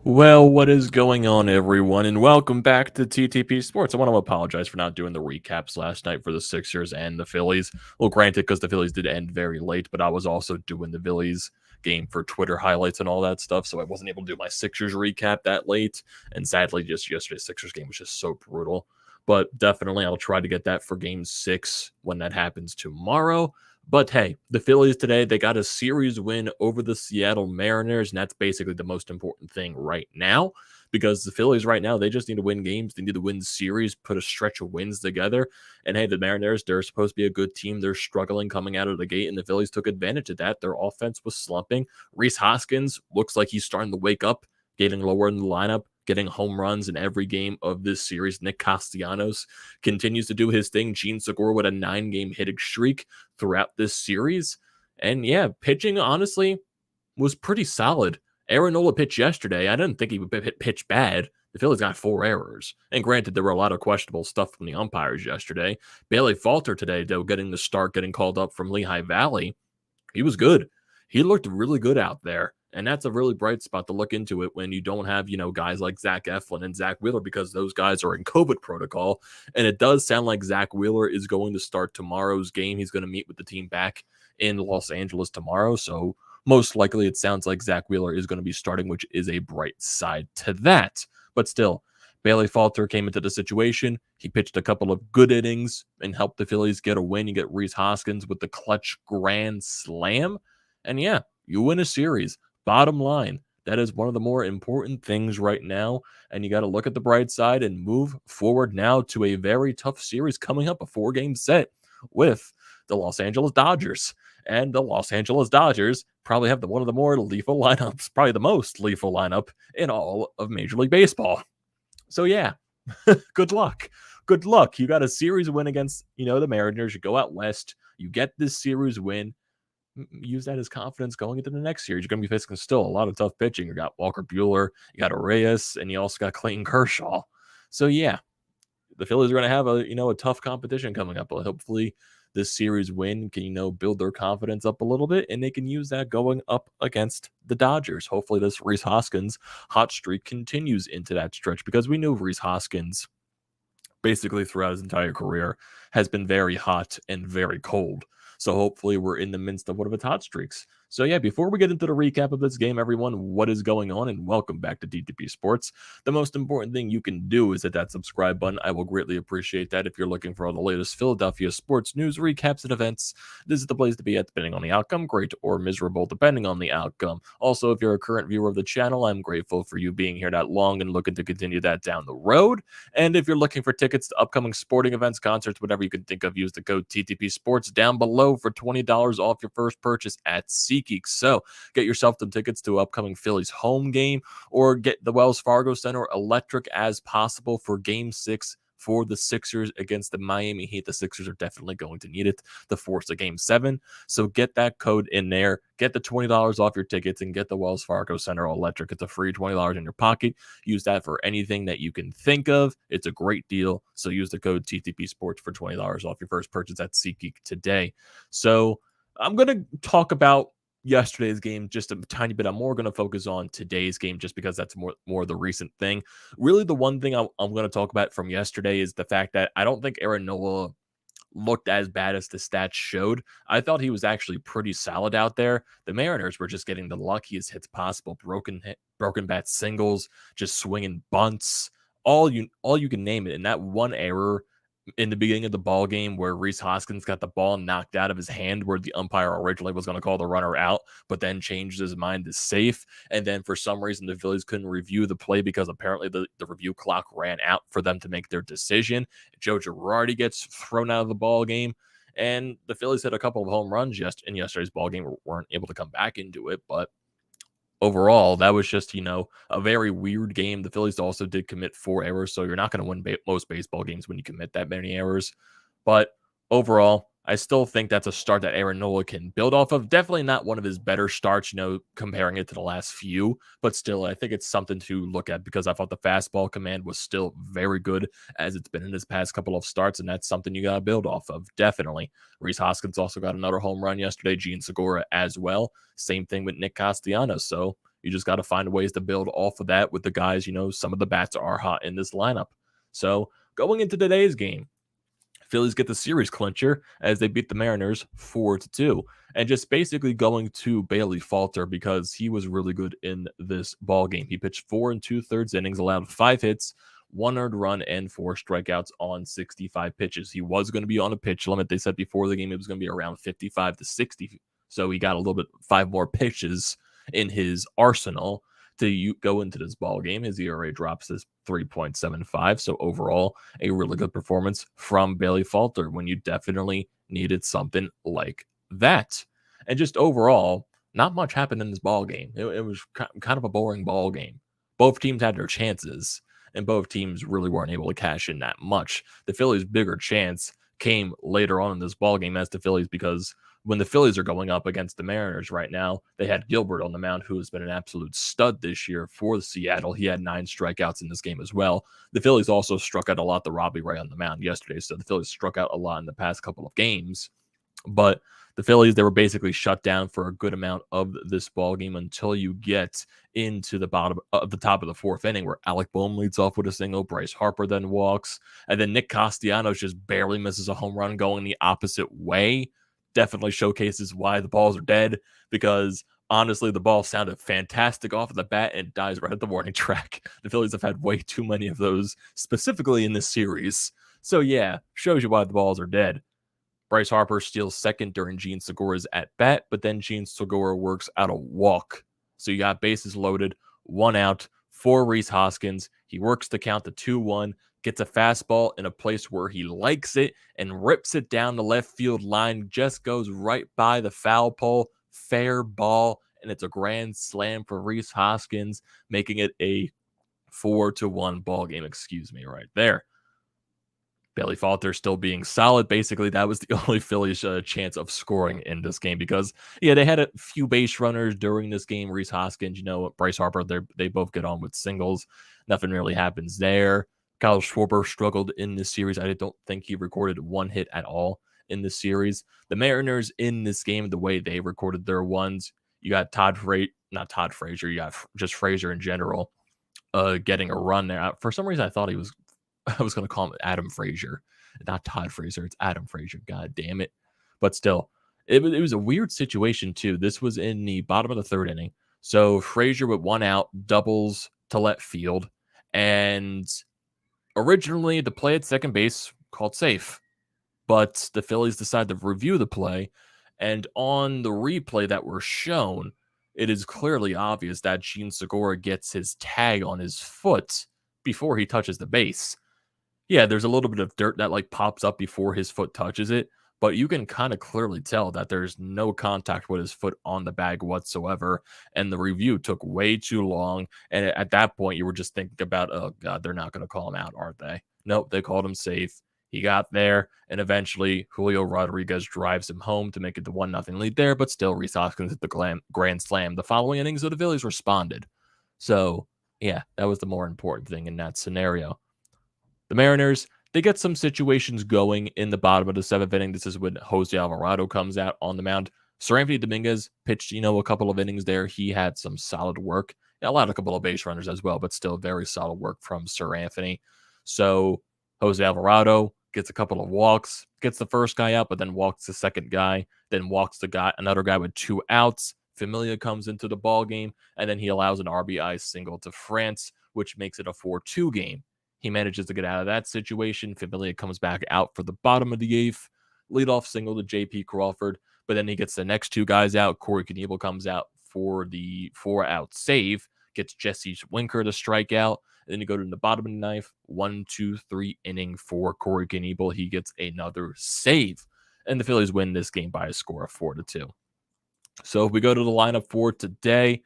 Well, what is going on, everyone, and welcome back to TTP Sports. I want to apologize for not doing the recaps last night for the Sixers and the Phillies. Well, granted, because the Phillies did end very late, but I was also doing the Phillies game for Twitter highlights and all that stuff, so I wasn't able to do my Sixers recap that late. And sadly, just yesterday's Sixers game was just so brutal. But definitely, I'll try to get that for Game 6 when that happens tomorrow. But hey, the Phillies today, they got a series win over the Seattle Mariners, and that's basically the most important thing right now because the Phillies right now, they just need to win games. They need to win series, put a stretch of wins together. And hey, the Mariners, they're supposed to be a good team. They're struggling coming out of the gate, and the Phillies took advantage of that. Their offense was slumping. Rhys Hoskins looks like he's starting to wake up, getting lower in the lineup, getting home runs in every game of this series. Nick Castellanos continues to do his thing. Gene Segura with a 9-game hitting streak throughout this series. And yeah, pitching honestly was pretty solid. Aaron Nola pitched yesterday. I didn't think he would pitch bad. The Phillies got 4 errors. And granted, there were a lot of questionable stuff from the umpires yesterday. Bailey Falter today, though, getting the start, getting called up from Lehigh Valley. He was good. He looked really good out there. And that's a really bright spot to look into it when you don't have, guys like Zach Eflin and Zach Wheeler because those guys are in COVID protocol. And it does sound like Zach Wheeler is going to start tomorrow's game. He's going to meet with the team back in Los Angeles tomorrow. So most likely it sounds like Zach Wheeler is going to be starting, which is a bright side to that. But still, Bailey Falter came into the situation. He pitched a couple of good innings and helped the Phillies get a win. You get Rhys Hoskins with the clutch grand slam. And yeah, you win a series. Bottom line, that is one of the more important things right now. And you got to look at the bright side and move forward now to a very tough series coming up, a 4-game set with the Los Angeles Dodgers. And the Los Angeles Dodgers probably have one of the more lethal lineups, probably the most lethal lineup in all of Major League Baseball. So yeah, good luck. Good luck. You got a series win against, the Mariners. You go out west. You get this series win. Use that as confidence going into the next series. You're going to be facing still a lot of tough pitching. You got Walker Buehler, you got Reyes, and you also got Clayton Kershaw. So yeah, the Phillies are going to have a tough competition coming up. But hopefully, this series win can build their confidence up a little bit, and they can use that going up against the Dodgers. Hopefully, this Rhys Hoskins hot streak continues into that stretch because we knew Rhys Hoskins basically throughout his entire career has been very hot and very cold. So hopefully we're in the midst of one of its hot streaks. So yeah, before we get into the recap of this game, everyone, what is going on? And welcome back to TTP Sports. The most important thing you can do is hit that subscribe button. I will greatly appreciate that. If you're looking for all the latest Philadelphia sports news, recaps, and events, this is the place to be at, depending on the outcome, great or miserable, depending on the outcome. Also, if you're a current viewer of the channel, I'm grateful for you being here that long and looking to continue that down the road. And if you're looking for tickets to upcoming sporting events, concerts, whatever you can think of, use the code TTP Sports down below for $20 off your first purchase at SeatGeek. So get yourself the tickets to upcoming Phillies home game or get the Wells Fargo Center electric as possible for Game 6 for the Sixers against the Miami Heat. The Sixers are definitely going to need it to force a Game 7. So get that code in there. Get the $20 off your tickets and get the Wells Fargo Center electric. It's a free $20 in your pocket. Use that for anything that you can think of. It's a great deal. So use the code TTP Sports for $20 off your first purchase at SeatGeek today. So I'm going to talk about yesterday's game just a tiny bit. I'm more going to focus on today's game just because that's more the recent thing. Really, the one thing I'm going to talk about from yesterday is the fact that I don't think Aaron Nola looked as bad as the stats showed. I thought he was actually pretty solid out there. The Mariners were just getting the luckiest hits possible. Broken bat singles, just swinging bunts, all you can name it. And that one error in the beginning of the ball game where Rhys Hoskins got the ball knocked out of his hand where the umpire originally was going to call the runner out, but then changed his mind to safe. And then for some reason, the Phillies couldn't review the play because apparently the review clock ran out for them to make their decision. Joe Girardi gets thrown out of the ball game. And the Phillies hit a couple of home runs in yesterday's ball game, weren't able to come back into it. But overall, that was just, a very weird game. The Phillies also did commit 4 errors, so you're not going to win most baseball games when you commit that many errors. But overall, I still think that's a start that Aaron Nola can build off of. Definitely not one of his better starts, comparing it to the last few. But still, I think it's something to look at because I thought the fastball command was still very good as it's been in his past couple of starts, and that's something you got to build off of, definitely. Rhys Hoskins also got another home run yesterday, Gene Segura as well. Same thing with Nick Castellanos. So You just got to find ways to build off of that with the guys. Some of the bats are hot in this lineup. So going into today's game, Phillies get the series clincher as they beat the Mariners 4-2. And just basically going to Bailey Falter because he was really good in this ball game. He pitched 4 2/3 innings, allowed 5 hits, 1 earned run, and 4 strikeouts on 65 pitches. He was going to be on a pitch limit. They said before the game it was going to be around 55 to 60. So he got a little bit 5 more pitches in his arsenal to go into this ball game. His ERA drops to 3.75. So overall, a really good performance from Bailey Falter when you definitely needed something like that. And just overall, not much happened in this ball game. It was kind of a boring ball game. Both teams had their chances, and both teams really weren't able to cash in that much. The Phillies' bigger chance came later on in this ball game as the Phillies, because when the Phillies are going up against the Mariners right now, they had Gilbert on the mound, who has been an absolute stud this year for Seattle. He had 9 strikeouts in this game as well. The Phillies also struck out a lot to Robbie Ray on the mound yesterday, so the Phillies struck out a lot in the past couple of games. But the Phillies, they were basically shut down for a good amount of this ball game until you get into the top of the 4th inning, where Alec Boehm leads off with a single. Bryce Harper then walks, and then Nick Castellanos just barely misses a home run going the opposite way. Definitely showcases why the balls are dead, because honestly, the ball sounded fantastic off of the bat and dies right at the warning track. The Phillies have had way too many of those, specifically in this series. So yeah, shows you why the balls are dead. Bryce Harper steals second during Jean Segura's at bat, but then Jean Segura works out a walk. So you got bases loaded, 1 out for Rhys Hoskins. He works the count to 2-1, gets a fastball in a place where he likes it and rips it down the left field line, just goes right by the foul pole. Fair ball, and it's a grand slam for Rhys Hoskins, making it a 4-1 ball game. Excuse me, right there. Bailey Falter still being solid. Basically, that was the only Phillies chance of scoring in this game, because, yeah, they had a few base runners during this game. Rhys Hoskins, Bryce Harper, they both get on with singles. Nothing really happens there. Kyle Schwarber struggled in this series. I don't think he recorded 1 hit at all in this series. The Mariners in this game, the way they recorded their ones, you got not Todd Frazier, you got just Frazier in general getting a run there. For some reason, I was going to call him Adam Frazier, not Todd Frazier. It's Adam Frazier. God damn it. But still, it was a weird situation, too. This was in the bottom of the 3rd inning. So Frazier with 1 out, doubles to left field. And originally, the play at second base called safe. But the Phillies decided to review the play. And on the replay that were shown, it is clearly obvious that Jean Segura gets his tag on his foot before he touches the base. Yeah, there's a little bit of dirt that pops up before his foot touches it, but you can kind of clearly tell that there's no contact with his foot on the bag whatsoever. And the review took way too long. And at that point, you were just thinking about, oh God, they're not going to call him out, aren't they? Nope, they called him safe. He got there, and eventually Julio Rodriguez drives him home to make it the 1-0 lead there, but still Rhys Hoskins hit the grand slam. The following innings of the Phillies responded. So, yeah, that was the more important thing in that scenario. The Mariners, they get some situations going in the bottom of the 7th inning. This is when Jose Alvarado comes out on the mound. Seranthony Dominguez pitched, a couple of innings there. He had some solid work. Allowed a couple of base runners as well, but still very solid work from Seranthony. So Jose Alvarado gets a couple of walks, gets the first guy out, but then walks the second guy, then walks another guy with 2 outs. Familia comes into the ball game, and then he allows an RBI single to France, which makes it a 4-2 game. He manages to get out of that situation. Familia comes back out for the bottom of the 8th. Leadoff single to J.P. Crawford. But then he gets the next 2 guys out. Corey Knebel comes out for the 4-out save. Gets Jesse Winker to strike out. And then you go to the bottom of the 9th. 1, 2, 3 inning for Corey Knebel. He gets another save. And the Phillies win this game by a score of 4-2. So if we go to the lineup for today,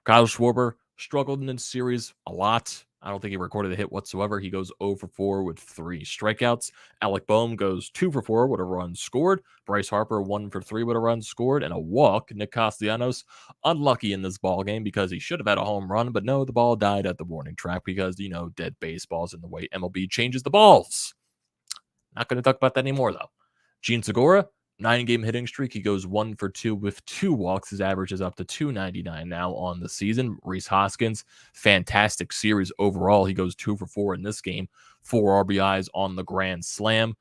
Kyle Schwarber struggled in this series a lot. I don't think he recorded a hit whatsoever. He goes 0 for 4 with 3 strikeouts. Alec Boehm goes 2 for 4 with a run scored. Bryce Harper 1 for 3 with a run scored and a walk. Nick Castellanos unlucky in this ball game because he should have had a home run, but no, the ball died at the warning track because, dead baseballs and the way MLB changes the balls. Not going to talk about that anymore, though. Jean Segura 9-game hitting streak. He goes 1 for 2 with 2 walks. His average is up to 299 now on the season. Rhys Hoskins, fantastic series overall. He goes 2 for 4 in this game, 4 RBIs on the grand slam.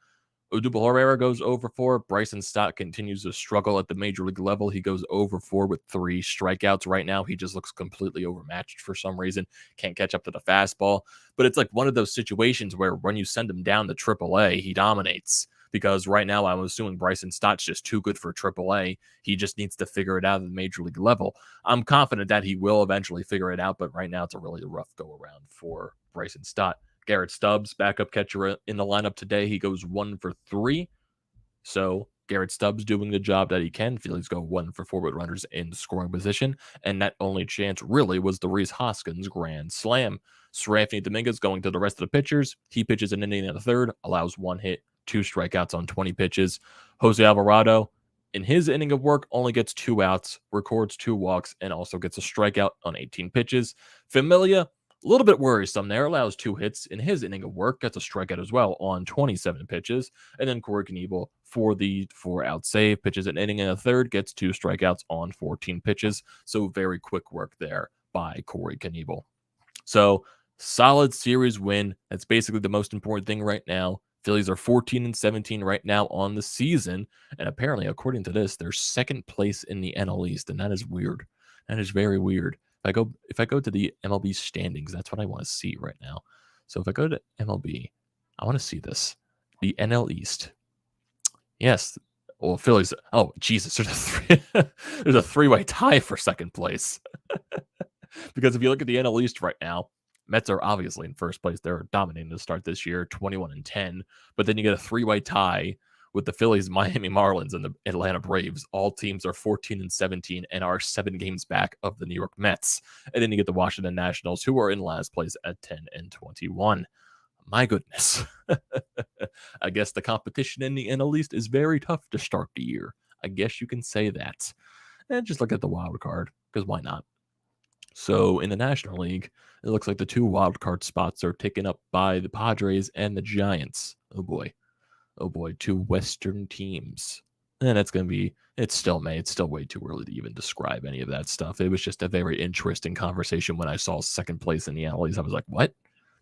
Odubel Herrera goes over 4. Bryson Stott continues to struggle at the major league level. He goes over 4 with 3 strikeouts right now. He just looks completely overmatched for some reason. Can't catch up to the fastball. But it's like one of those situations where when you send him down to AAA, he dominates. Because right now I'm assuming Bryson Stott's just too good for AAA. He just needs to figure it out at the major league level. I'm confident that he will eventually figure it out, but right now it's a really rough go-around for Bryson Stott. Garrett Stubbs, backup catcher in the lineup today. He goes 1 for 3. So Garrett Stubbs doing the job that he can. Phillies go 1 for 4 with runners in scoring position. And that only chance really was the Rhys Hoskins grand slam. Sir Anthony Dominguez going to the rest of the pitchers. He pitches an inning in the third, allows 1 hit, 2 strikeouts on 20 pitches. Jose Alvarado, in his inning of work, only gets 2 outs, records 2 walks, and also gets a strikeout on 18 pitches. Familia, a little bit worrisome there, allows 2 hits in his inning of work, gets a strikeout as well on 27 pitches. And then Corey Knebel for the 4-out save, pitches an inning in a third, gets 2 strikeouts on 14 pitches. So very quick work there by Corey Knebel. So solid series win. That's basically the most important thing right now. Phillies are 14-17 right now on the season. And apparently, according to this, they're second place in the NL East. And that is weird. That is very weird. If I go to the MLB standings, that's what I want to see right now. So if I go to MLB, I want to see the NL East. Yes, well, Phillies. Oh, Jesus, there's a three-way tie for second place. Because if you look at the NL East right now, Mets are obviously in first place. They're dominating to start this year, 21-10. But then you get a 3-way tie with the Phillies, Miami Marlins, and the Atlanta Braves. All teams are 14-17 and are 7 games back of the New York Mets. And then you get the Washington Nationals, who are in last place at 10-21. My goodness. I guess the competition in the NL East is very tough to start the year. I guess you can say that. And just look at the wild card, because why not? So in the National League, it looks like the 2 wild card spots are taken up by the Padres and the Giants. Oh boy, 2 Western teams. And it's still May. It's still way too early to even describe any of that stuff. It was just a very interesting conversation when I saw second place in the NL East. I was like, what?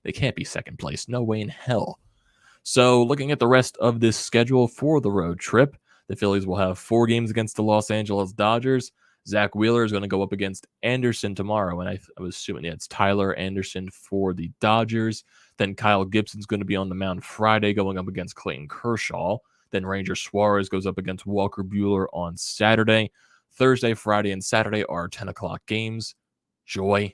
They can't be second place. No way in hell. So looking at the rest of this schedule for the road trip, the Phillies will have 4 games against the Los Angeles Dodgers. Zach Wheeler is going to go up against Anderson tomorrow, and I was assuming it's Tyler Anderson for the Dodgers. Then Kyle Gibson's going to be on the mound Friday going up against Clayton Kershaw. Then Ranger Suarez goes up against Walker Buehler on Saturday. Thursday, Friday, and Saturday are 10 o'clock games. Joy,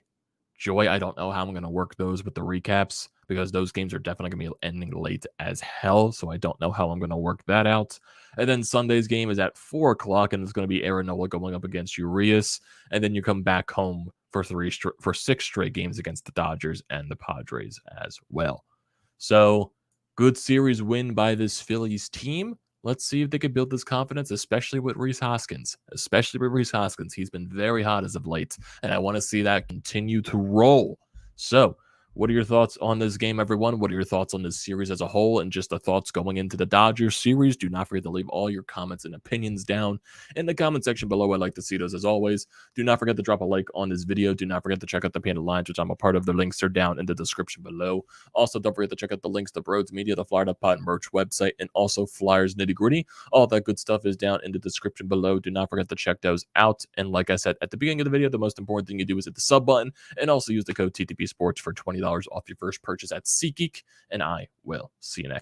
I don't know how I'm going to work those with the recaps because those games are definitely going to be ending late as hell, so I don't know how I'm going to work that out. And then Sunday's game is at 4 o'clock, and it's going to be Nola going up against Urias, and then you come back home for 6 straight games against the Dodgers and the Padres as well. So, good series win by this Phillies team. Let's see if they can build this confidence, especially with Rhys Hoskins. He's been very hot as of late, and I want to see that continue to roll. So, what are your thoughts on this game, everyone? What are your thoughts on this series as a whole and just the thoughts going into the Dodgers series? Do not forget to leave all your comments and opinions down in the comment section below. I'd like to see those as always. Do not forget to drop a like on this video. Do not forget to check out the Painted Lines, which I'm a part of. The links are down in the description below. Also, don't forget to check out the links to BrodesMedia, the Florida Pod merch website, and also Flyers Nitty Gritty. All that good stuff is down in the description below. Do not forget to check those out. And like I said at the beginning of the video, the most important thing you do is hit the sub button and also use the code TTPSports for $20 off your first purchase at SeatGeek. And I will see you next.